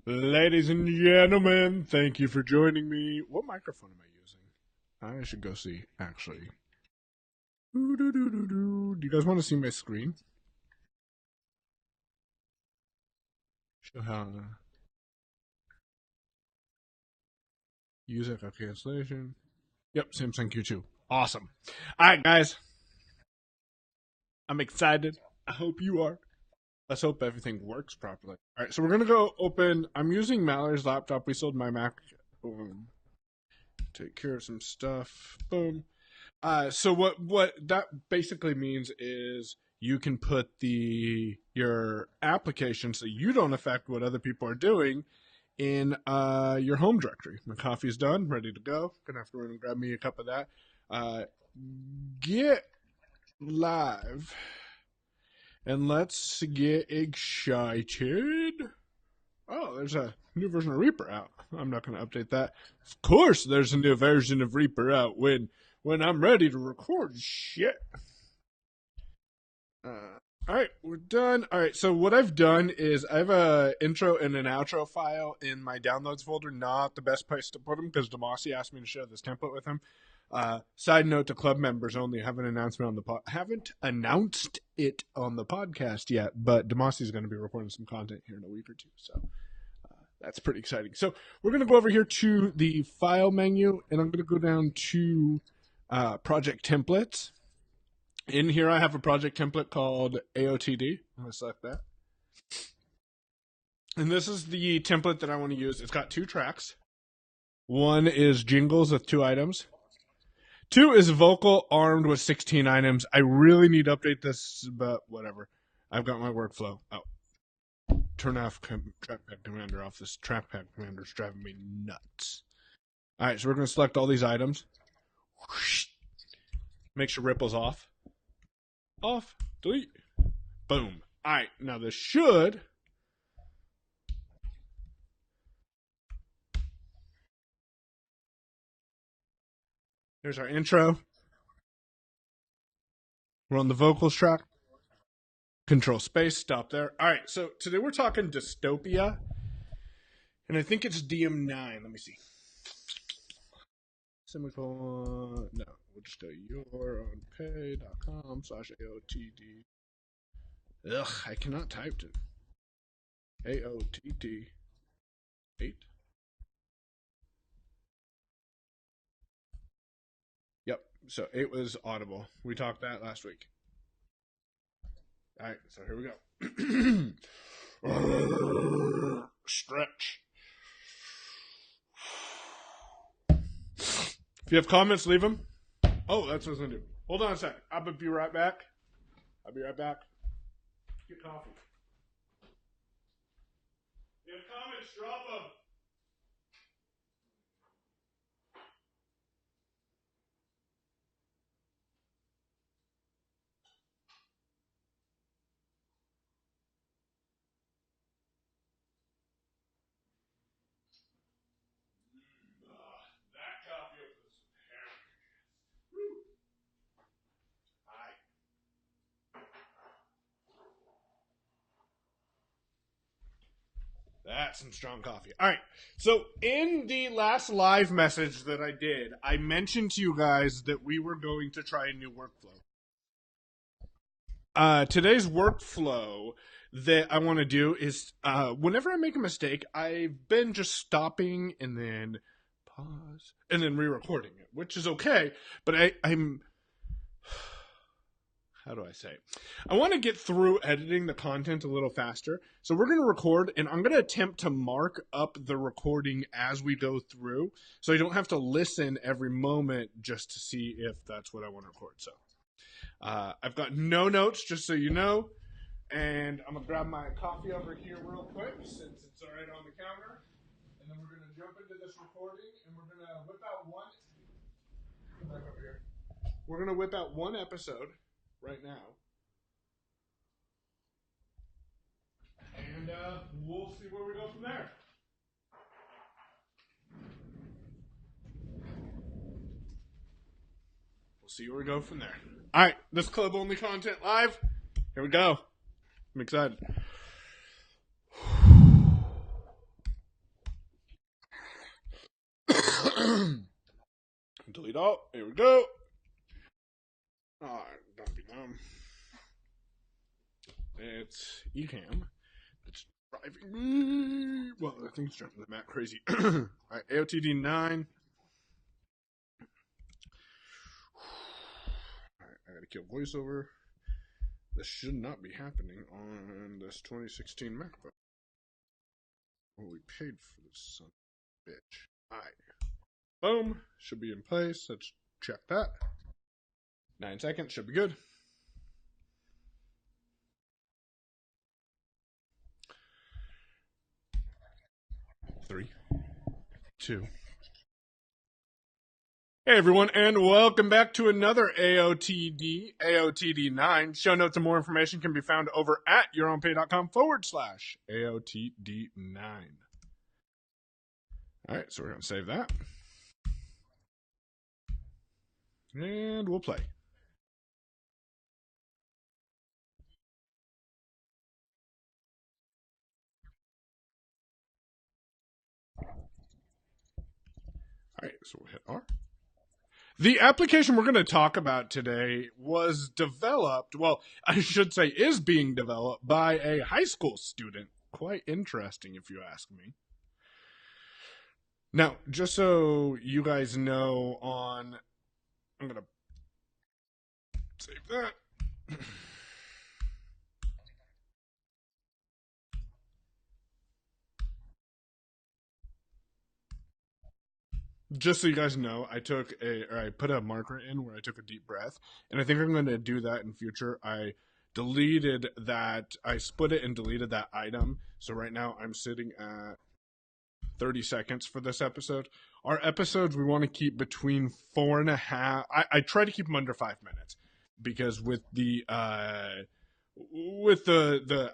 Ladies and gentlemen, thank you for joining me. What microphone am I using? I should go see, actually. Do you guys want to see my screen? Show how. Use echo cancellation. Yep, Samsung Q2. Awesome. All right, guys. I'm excited. I hope you are. Let's hope everything works properly. All right, so we're going to go open. I'm using Mallory's laptop. We sold my Mac. Boom. Take care of some stuff. Boom. So what that basically means is you can put your application so you don't affect what other people are doing in your home directory. My coffee's done, ready to go. Gonna have to run and grab me a cup of that. Get live and let's get excited. Oh, there's a new version of Reaper out. I'm not going to update that. Of course, there's a new version of Reaper out when I'm ready to record shit. All right, we're done. All right, so what I've done is I have an intro and an outro file in my downloads folder. Not the best place to put them because Demasi asked me to share this template with him. Side note to club members only. Haven't announced it on the podcast yet, but Demasi is going to be recording some content here in a week or two. So that's pretty exciting. So we're going to go over here to the file menu, and I'm going to go down to project templates. In here, I have a project template called AOTD. I'm going to select that. And this is the template that I want to use. It's got 2 tracks. One is jingles with 2 items. 2 is vocal armed with 16 items. I really need to update this, but whatever. I've got my workflow. Oh. Turn off trackpad commander off. This trackpad commander is driving me nuts. All right, so we're going to select all these items. Make sure ripple's off. Off. Delete. Boom. All right, now this should... Here's our intro. We're on the vocals track. Control space, stop there. All right, so today we're talking dystopia, and I think it's DM9. Let me see. Semicolon. No, we'll just go yourownpay.com/AOTD. Ugh, I cannot type it. AOTD 8. Yep, so 8 was audible. We talked that last week. All right, so here we go. Stretch. If you have comments, leave them. Oh, that's what I was going to do. Hold on a sec. I'll be right back. Get coffee. If you have comments, drop them. That coffee opens some hair. Hi. That's some strong coffee. All right. So in the last live message that I did, I mentioned to you guys that we were going to try a new workflow. Today's workflow that I want to do is whenever I make a mistake, I've been just stopping and then pause and then re-recording it, which is okay. But I'm how do I say it? I want to get through editing the content a little faster. So we're going to record, and I'm going to attempt to mark up the recording as we go through, so I don't have to listen every moment just to see if that's what I want to record. So I've got no notes, just so you know, and I'm going to grab my coffee over here real quick since it's right on the counter, and then we're going to jump into this recording, and we're going to whip out one. Come back over here. We're going to whip out one episode right now, and we'll see where we go from there. All right, this club only content live. Here we go. I'm excited. Delete all. Here we go. Alright, don't be dumb. It's Ecam. It's driving me. Well, I think it's driving the map crazy. Alright, AOTD 9. Alright, I gotta kill voiceover. This should not be happening on this 2016 MacBook. Well, we paid for this son of a bitch. Alright. Boom. Should be in place. Let's check that. 9 seconds. Should be good. Three, two. Hey everyone, and welcome back to another AOTD 9. Show notes and more information can be found over at yourownpay.com/AOTD 9. Alright, so we're going to save that. And we'll play. Alright, so we'll hit R. The application we're going to talk about today was developed, well, I should say is being developed by a high school student. Quite interesting, if you ask me. Now, just so you guys know, I'm going to save that. Just so you guys know, I put a marker in where I took a deep breath, and I think I'm going to do that in future. I split it and deleted that item. So right now I'm sitting at 30 seconds for this episode. Our episodes we want to keep between 4.5. I try to keep them under 5 minutes because with the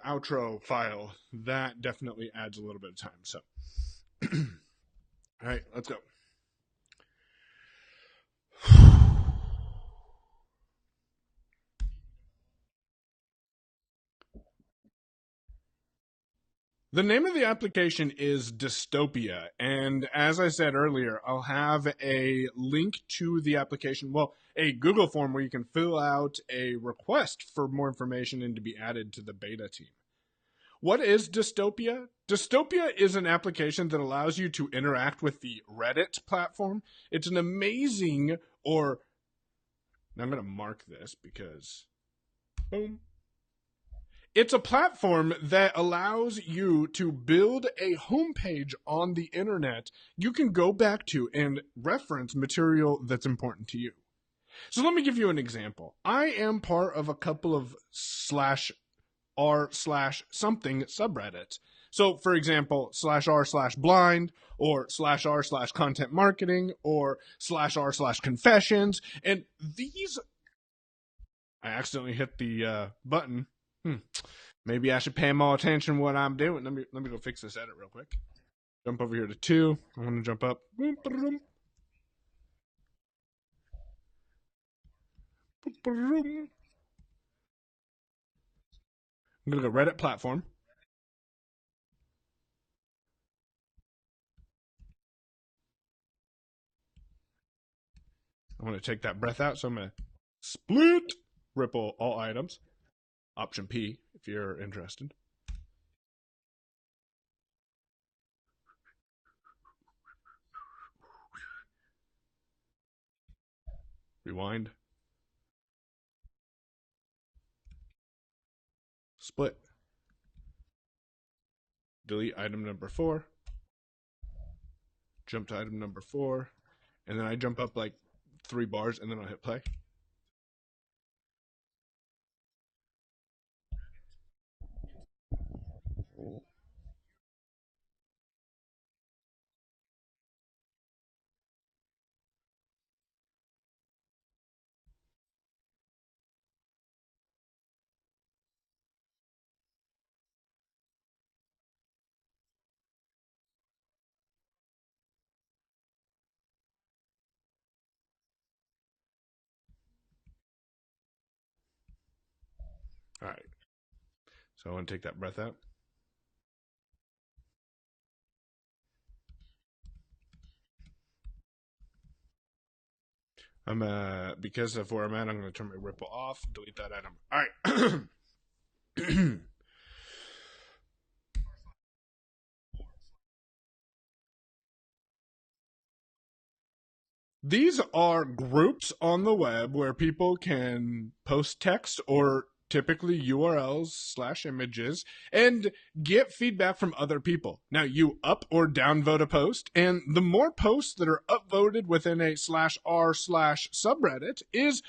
outro file, that definitely adds a little bit of time. So, all right, let's go. The name of the application is Dystopia, and as I said earlier, I'll have a link to the application, well, a Google form where you can fill out a request for more information and to be added to the beta team. What is Dystopia? Dystopia is an application that allows you to interact with the Reddit platform. It's an amazing, now I'm going to mark this because, boom. It's a platform that allows you to build a homepage on the internet you can go back to and reference material that's important to you. So let me give you an example. I am part of a couple of /r/something subreddits. So for example, /r/blind or /r/content marketing or /r/confessions. And these, I accidentally hit the button. Maybe I should pay more attention to what I'm doing. Let me go fix this edit real quick. Jump over here to 2. I want to jump up. I'm going to go Reddit platform. I want to take that breath out, so I'm going to split ripple all items. Option P, if you're interested. Rewind. Split. Delete item number 4. Jump to item number 4. And then I jump up like 3 bars and then I'll hit play. All right. So I want to take that breath out. Because of where I'm at, I'm gonna turn my ripple off, delete that item. All right. These are groups on the web where people can post text or typically URLs slash images and get feedback from other people. Now, you up or downvote a post, and the more posts that are upvoted within a slash r slash subreddit is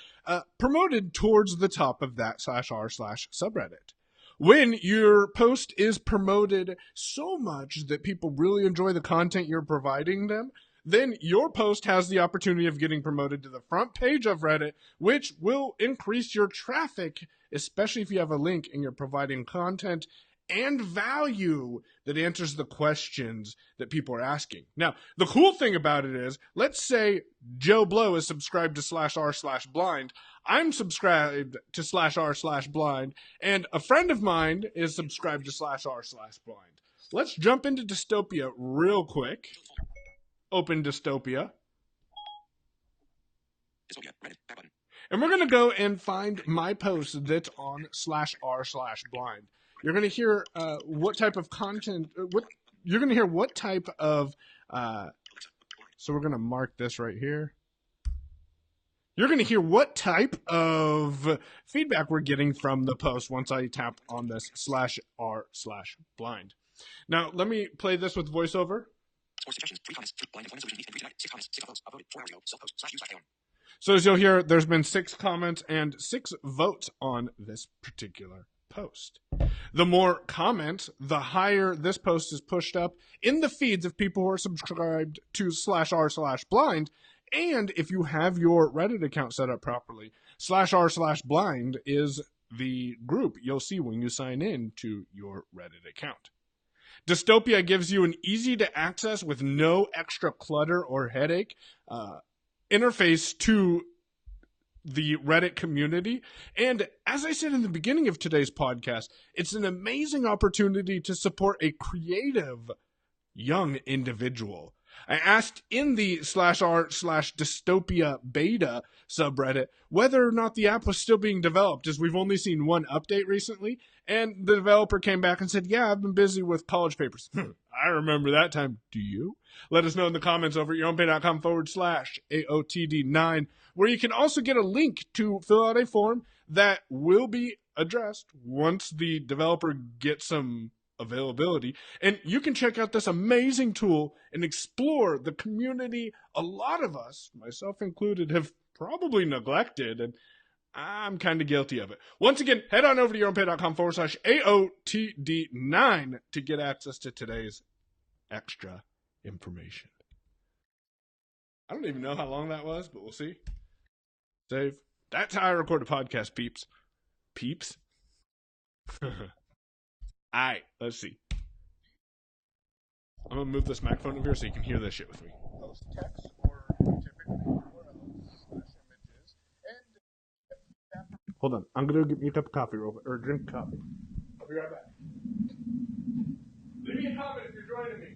promoted towards the top of that slash r slash subreddit. When your post is promoted so much that people really enjoy the content you're providing them, then your post has the opportunity of getting promoted to the front page of Reddit, which will increase your traffic, especially if you have a link and you're providing content and value that answers the questions that people are asking. Now, the cool thing about it is, let's say Joe Blow is subscribed to slash r slash blind. I'm subscribed to slash r slash blind, and a friend of mine is subscribed to slash r slash blind. Let's jump into Dystopia real quick. Open Dystopia. And we're going to go and find my post that's on slash r slash blind. You're going to hear what type of content, you're going to hear what type of, so we're going to mark this right here. You're going to hear what type of feedback we're getting from the post once I tap on this slash r slash blind. Now, let me play this with voiceover. So as you'll hear, there's been 6 comments and 6 votes on this particular post. The more comments, the higher this post is pushed up in the feeds of people who are subscribed to slash r slash blind. And if you have your Reddit account set up properly, slash r slash blind is the group you'll see when you sign in to your Reddit account. Dystopia gives you an easy to access with no extra clutter or headache interface to the Reddit community. And as I said in the beginning of today's podcast, it's an amazing opportunity to support a creative young individual. I asked in the slash r slash dystopia beta subreddit whether or not the app was still being developed, as we've only seen one update recently. And the developer came back and said, yeah, I've been busy with college papers. I remember that time. Do you? Let us know in the comments over at yourownpay.com/AOTD9, where you can also get a link to fill out a form that will be addressed once the developer gets some availability. And you can check out this amazing tool and explore the community a lot of us, myself included, have probably neglected, and I'm kind of guilty of it. Once again, head on over to yourownpay.com/AOTD9 to get access to today's extra information. I don't even know how long that was, but we'll see. Save. That's how I record a podcast, peeps. Peeps? Alright, let's see. I'm gonna move this microphone over here so you can hear this shit with me. Post text or typically URLs/images and hold on, I'm gonna get me a cup of coffee real quick, or drink coffee. I'll be right back. Leave me a comment if you're joining me.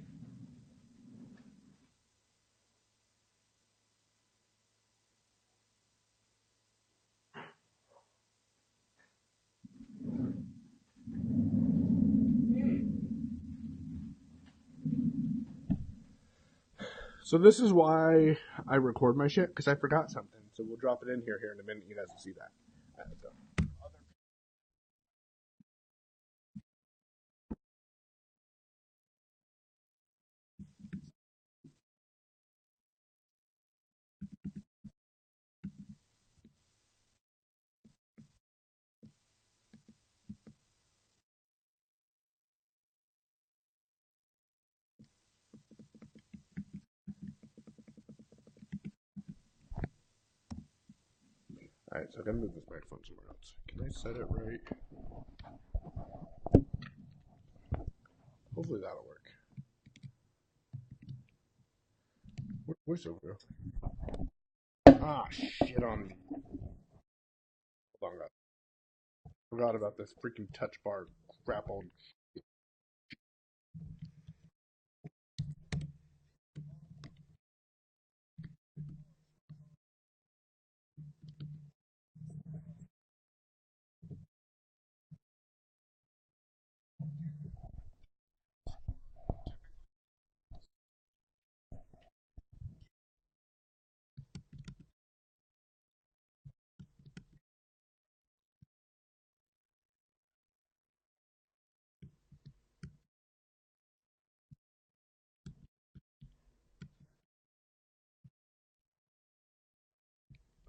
So this is why I record my shit, because I forgot something. So we'll drop it in here in a minute. You guys will see that. Let's go. Alright, so I gotta move this microphone somewhere else. Can I set it right? Hopefully that'll work. Where's over? Ah, shit on me. Hold on, guys. Forgot about this freaking touch bar crap on.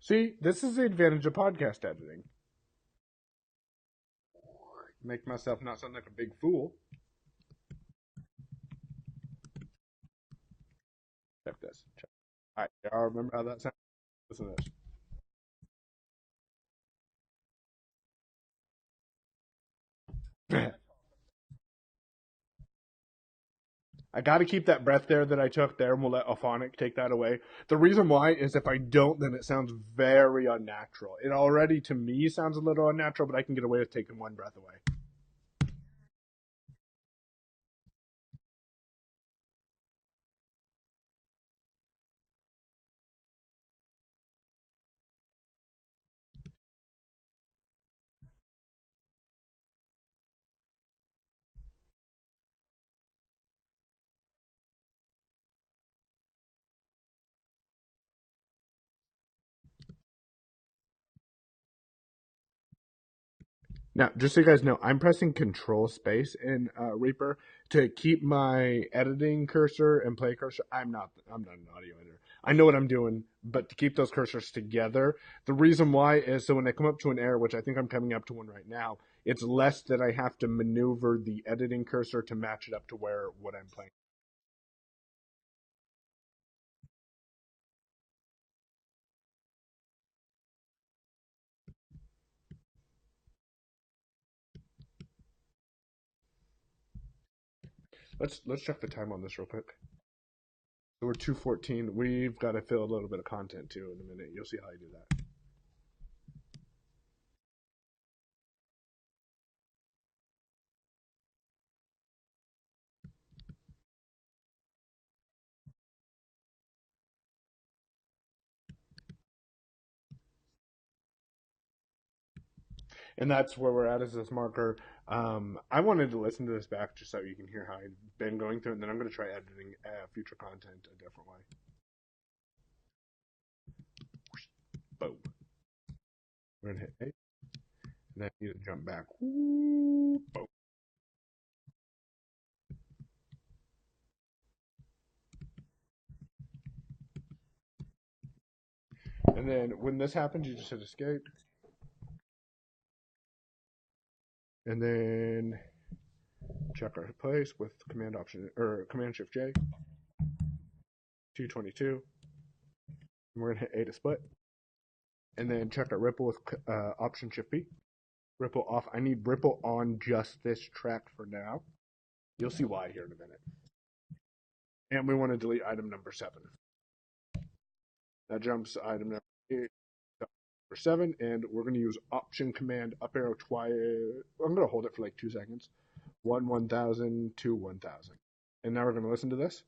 See, this is the advantage of podcast editing. Make myself not sound like a big fool. Check this. Check. All right, y'all remember how that sounds? Listen to this. I got to keep that breath there that I took there, and we'll let Alphonic take that away. The reason why is if I don't, then it sounds very unnatural. It already, to me, sounds a little unnatural, but I can get away with taking one breath away. Now, just so you guys know, I'm pressing Control Space in Reaper to keep my editing cursor and play cursor. I'm not an audio editor. I know what I'm doing, but to keep those cursors together, the reason why is so when I come up to an error, which I think I'm coming up to one right now, it's less that I have to maneuver the editing cursor to match it up to where what I'm playing. Let's check the time on this real quick. So we're 2:14. We've got to fill a little bit of content too in a minute. You'll see how I do that. And that's where we're at as this marker. I wanted to listen to this back just so you can hear how I've been going through it, and then I'm going to try editing future content a different way. Boom. We're going to hit A, and then I need to jump back. Boom. And then when this happens, you just hit escape. And then check our place with Command Option or Command Shift J. 222. And we're gonna hit A to split. And then check our ripple with Option Shift B. Ripple off. I need ripple on just this track for now. You'll see why here in a minute. And we want to delete item number 7. That jumps item number 8, number 7, and we're going to use Option Command up arrow twice. I'm going to hold it for like 2 seconds. 1,000, 2, 1,000. And now we're going to listen to this.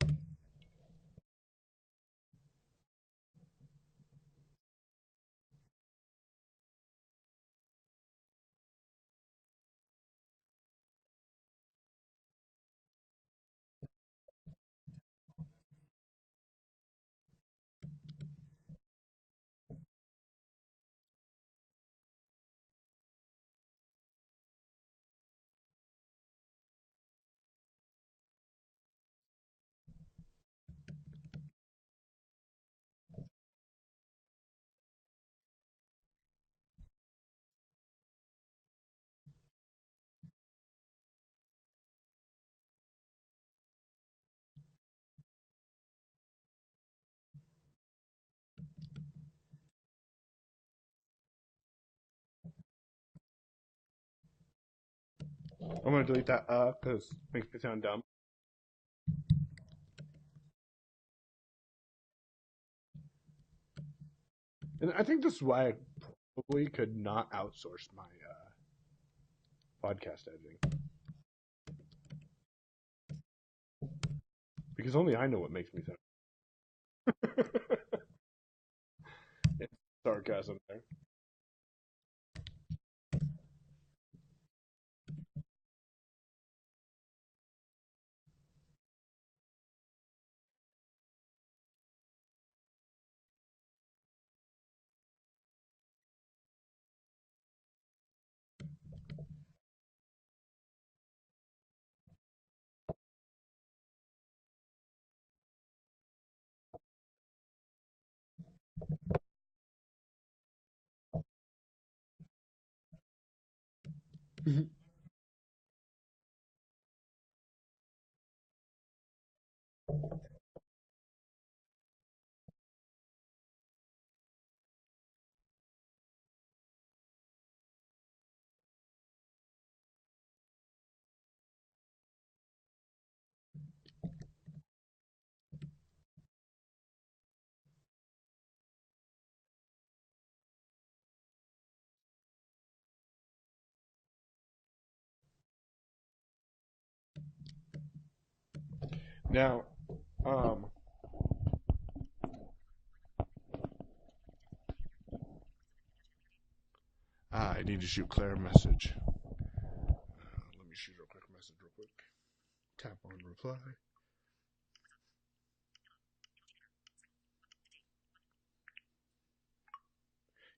I'm going to delete that because it makes me sound dumb. And I think this is why I probably could not outsource my podcast editing. Because only I know what makes me sound. Sarcasm there. Now, um, I need to shoot Claire a message. Let me shoot her a quick message real quick. Tap on reply.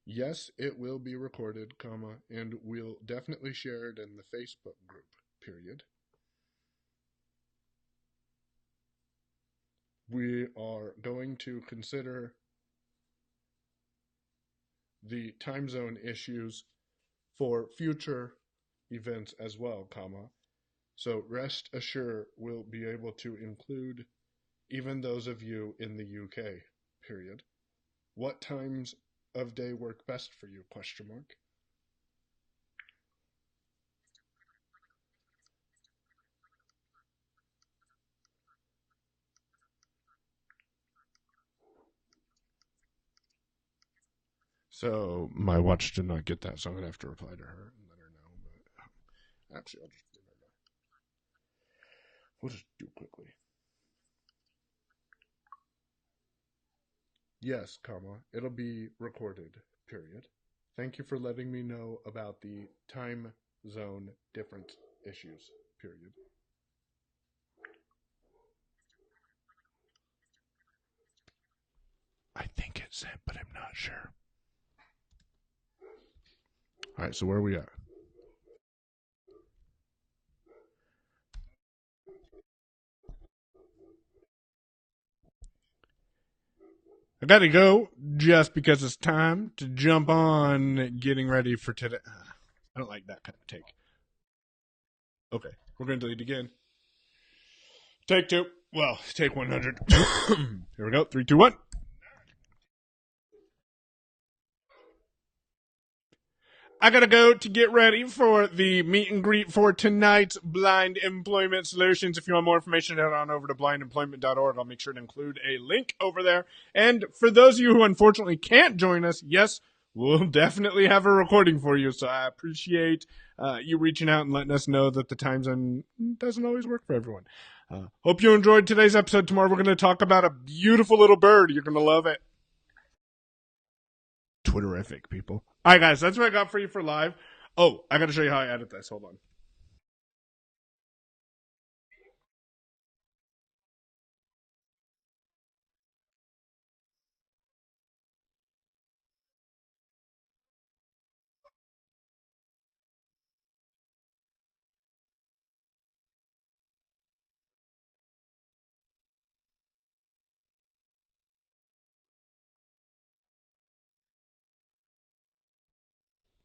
Yes, it will be recorded, comma, and we'll definitely share it in the Facebook group, period. We are going to consider the time zone issues for future events as well, comma. So rest assured we'll be able to include even those of you in the UK, period. What times of day work best for you, question mark? So my watch did not get that, so I'm gonna have to reply to her and let her know. But actually, we'll just do it quickly. Yes, comma. It'll be recorded. Period. Thank you for letting me know about the time zone difference issues. Period. I think it sent, but I'm not sure. All right, so where are we at? I gotta go just because it's time to jump on getting ready for today. I don't like that kind of take. Okay, we're gonna delete again. Take two. Well, take 100. Here we go. Three, two, one. I gotta go to get ready for the meet and greet for tonight's Blind Employment Solutions. If you want more information, head on over to blindemployment.org. I'll make sure to include a link over there. And for those of you who unfortunately can't join us, yes, we'll definitely have a recording for you. So I appreciate you reaching out and letting us know that the time zone doesn't always work for everyone. Hope you enjoyed today's episode. Tomorrow we're going to talk about a beautiful little bird. You're going to love it. Twitterific, people. All right, guys, that's what I got for you for live. Oh, I got to show you how I edit this. Hold on.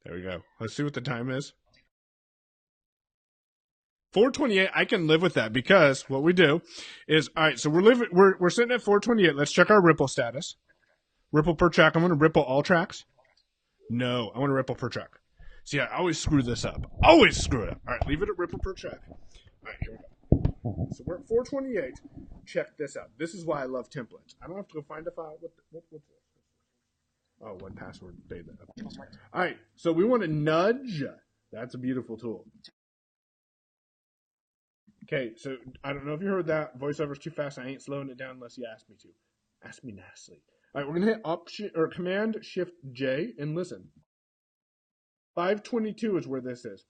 There we go. Let's see what the time is. 4:28. I can live with that because what we do is all right. So we're sitting at 4:28. Let's check our ripple status. Ripple per track. I'm going to ripple all tracks. No, I want to ripple per track. See, I always screw this up. Always screw it up. All right, leave it at ripple per track. All right, here we go. So we're at 4:28. Check this out. This is why I love templates. I don't have to go find a file. What's this? Oh, one password beta. All right, so we want to nudge. That's a beautiful tool. Okay, so I don't know if you heard that. VoiceOver's too fast. I ain't slowing it down unless you ask me to. Ask me nicely. All right, we're gonna hit Option or Command Shift J and listen. 522 is where this is,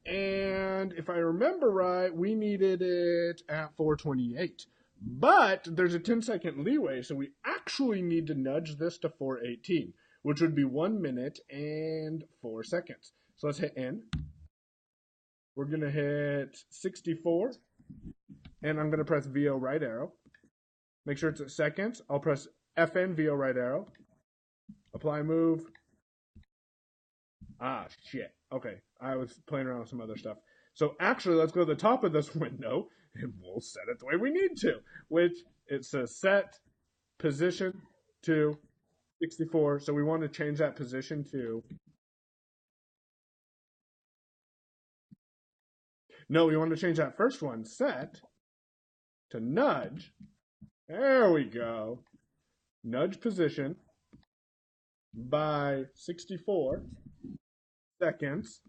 and if I remember right, we needed it at 428. But there's a 10-second leeway, so we actually need to nudge this to 418, which would be 1 minute and 4 seconds. So let's hit N. We're going to hit 64, and I'm going to press VO right arrow. Make sure it's at seconds. I'll press FN, VO right arrow. Apply move. Ah, shit. Okay. I was playing around with some other stuff. So actually, let's go to the top of this window and we'll set it the way we need to, which it says set position to 64. So we want to change that position to, no, we want to change that first one, set, to nudge. There we go. Nudge position by 64 seconds.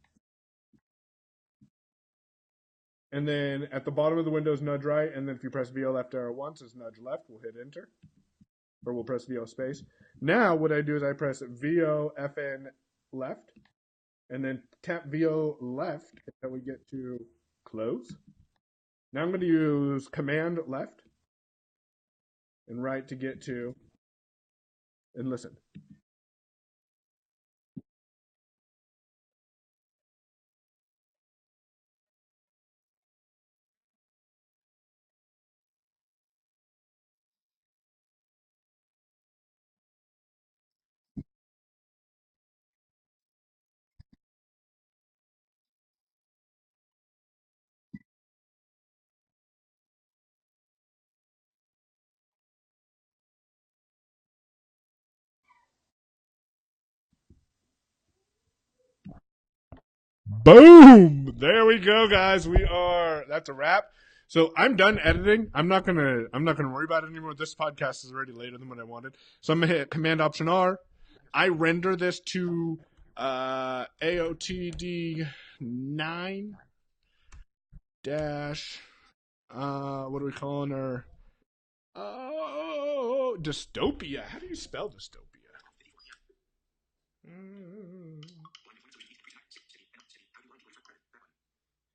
And then at the bottom of the window is nudge right. And then if you press VO left arrow once, it's nudge left. We'll hit enter. Or we'll press VO space. Now what I do is I press VO FN left. And then tap VO left until we get to close. Now I'm going to use command left and right to get to, and listen. Boom! There we go, guys. That's a wrap. So I'm done editing. I'm not gonna worry about it anymore. This podcast is already later than what I wanted. So I'm gonna hit Command Option R. I render this to AOTD 9 dash what are we calling her? Oh, dystopia. How do you spell dystopia?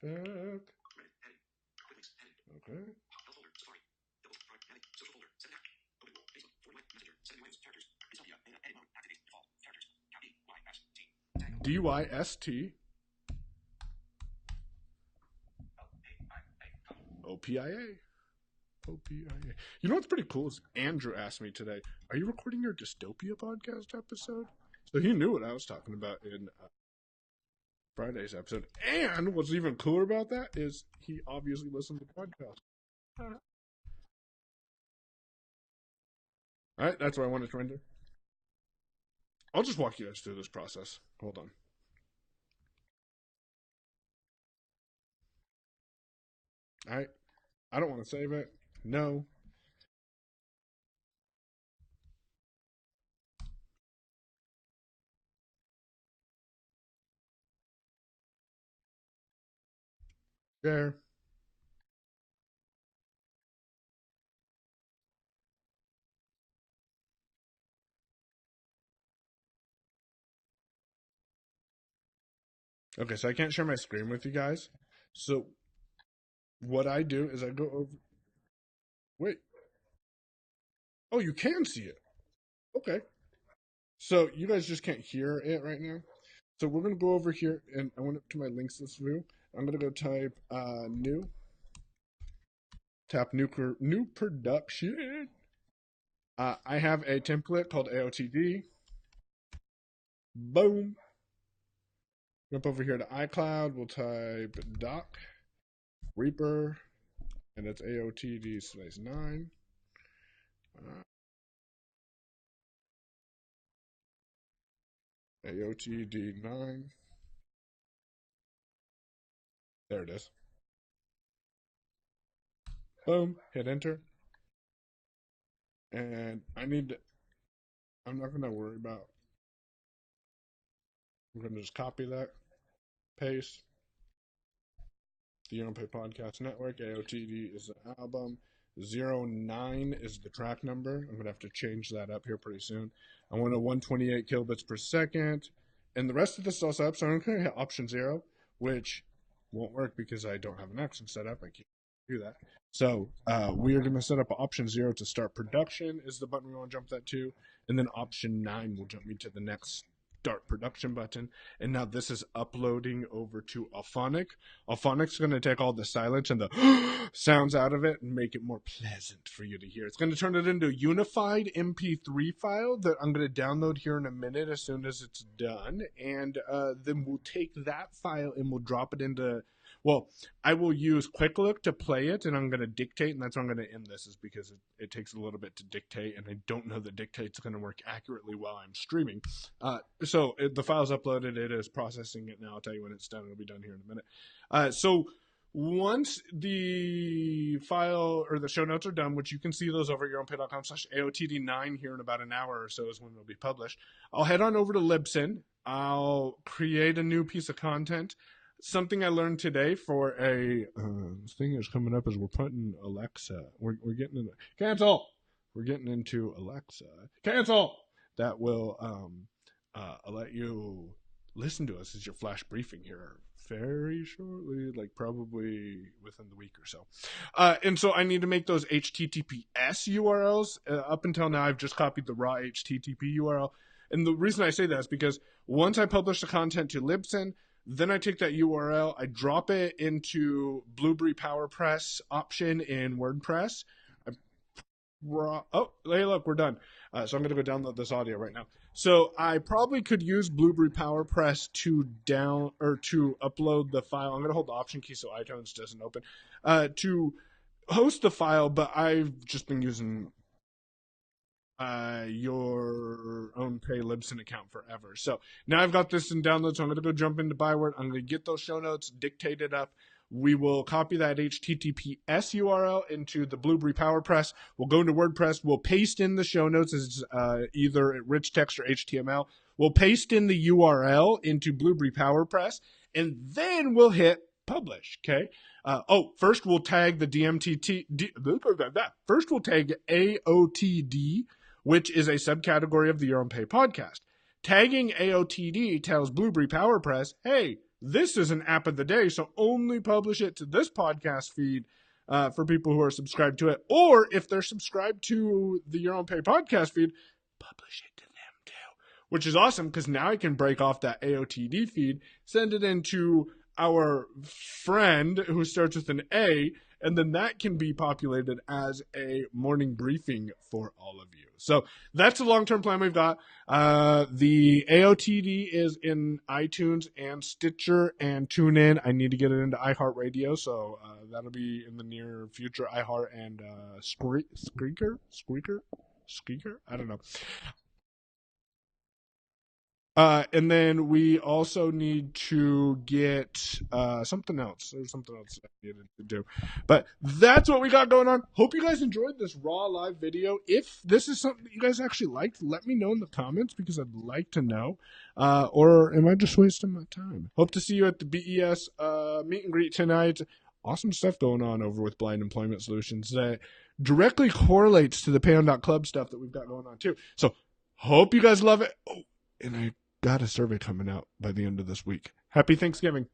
Back. Okay. DYST OPIA. OPIA. You know what's pretty cool is Andrew asked me today, "Are you recording your dystopia podcast episode?" So he knew what I was talking about in Friday's episode. And what's even cooler about that is he obviously listened to the podcast. All right, that's what I wanted to render. I'll just walk you guys through this process. Hold on. All right. I don't want to save it. No. There. Okay, so I can't share my screen with you guys. So what I do is I go over. Wait. Oh, you can see it. Okay. So you guys just can't hear it right now. So we're gonna go over here, and I went up to my links list view. I'm gonna go type new, tap new production. I have a template called AOTD. Boom. Jump over here to iCloud. We'll type doc Reaper, and it's AOTD space 9. AOTD 9. There it is. Boom. Hit enter. And I'm not going to worry about, I'm going to just copy that, paste. The You Don't Pay Podcast Network. AOTD is the album. 09 is the track number. I'm going to have to change that up here pretty soon. I want a 128 kilobits per second. And the rest of this is also up. So I'm going to hit option 0, which won't work because I don't have an action set up. I can't do that. So we are going to set up option 0 to start production is the button we want to jump that to. And then option 9 will jump me to the next start production button. And now this is uploading over to Alphonic. Alphonic's going to take all the silence and the sounds out of it and make it more pleasant for you to hear. It's going to turn it into a unified MP3 file that I'm going to download here in a minute as soon as it's done. And then we'll take that file and we'll drop it into... Well, I will use Quick Look to play it, and I'm going to dictate, and that's why I'm going to end this, is because it takes a little bit to dictate, and I don't know that dictate's going to work accurately while I'm streaming. The file's uploaded. It is processing it now. I'll tell you when it's done. It'll be done here in a minute. So once the file or the show notes are done, which you can see those over at yourownpay.com/AOTD9 here in about an hour or so is when they'll be published, I'll head on over to Libsyn. I'll create a new piece of content. Something I learned today for a thing that's coming up is we're putting Alexa. We're getting into cancel. We're getting into Alexa. Cancel. That will let you listen to us as your flash briefing here very shortly, like probably within the week or so. And so I need to make those HTTPS URLs. Up until now, I've just copied the raw HTTP URL. And the reason I say that is because once I publish the content to Libsyn, then I take that URL, I drop it into Blueberry PowerPress option in WordPress. Hey, look, we're done. So I'm going to go download this audio right now. So I probably could use Blueberry PowerPress to upload the file. I'm going to hold the Option key so iTunes doesn't open. To host the file, but I've just been using your own pay Libsyn account forever. So now I've got this in download, so I'm going to go jump into Byword. I'm going to get those show notes, dictate it up. We will copy that HTTPS URL into the Blueberry PowerPress. We'll go into WordPress. We'll paste in the show notes as either rich text or HTML. We'll paste in the URL into Blueberry PowerPress, and then we'll hit publish, okay? First we'll tag the First we'll tag AOTD, which is a subcategory of the Your Own Pay podcast. Tagging AOTD tells Blueberry PowerPress, hey, this is an app of the day, so only publish it to this podcast feed for people who are subscribed to it. Or if they're subscribed to the Your Own Pay podcast feed, publish it to them too. Which is awesome because now I can break off that AOTD feed, send it into our friend who starts with an A, and then that can be populated as a morning briefing for all of you. So that's the long-term plan we've got. The AOTD is in iTunes and Stitcher and TuneIn. I need to get it into iHeartRadio, so that'll be in the near future. iHeart and Squeaker? I don't know. And then we also need to get something else. There's something else I needed to do. But that's what we got going on. Hope you guys enjoyed this raw live video. If this is something that you guys actually liked, let me know in the comments because I'd like to know. Or am I just wasting my time? Hope to see you at the BES meet and greet tonight. Awesome stuff going on over with Blind Employment Solutions that directly correlates to the payon.club stuff that we've got going on too. So hope you guys love it. Oh, and I got a survey coming out by the end of this week. Happy Thanksgiving.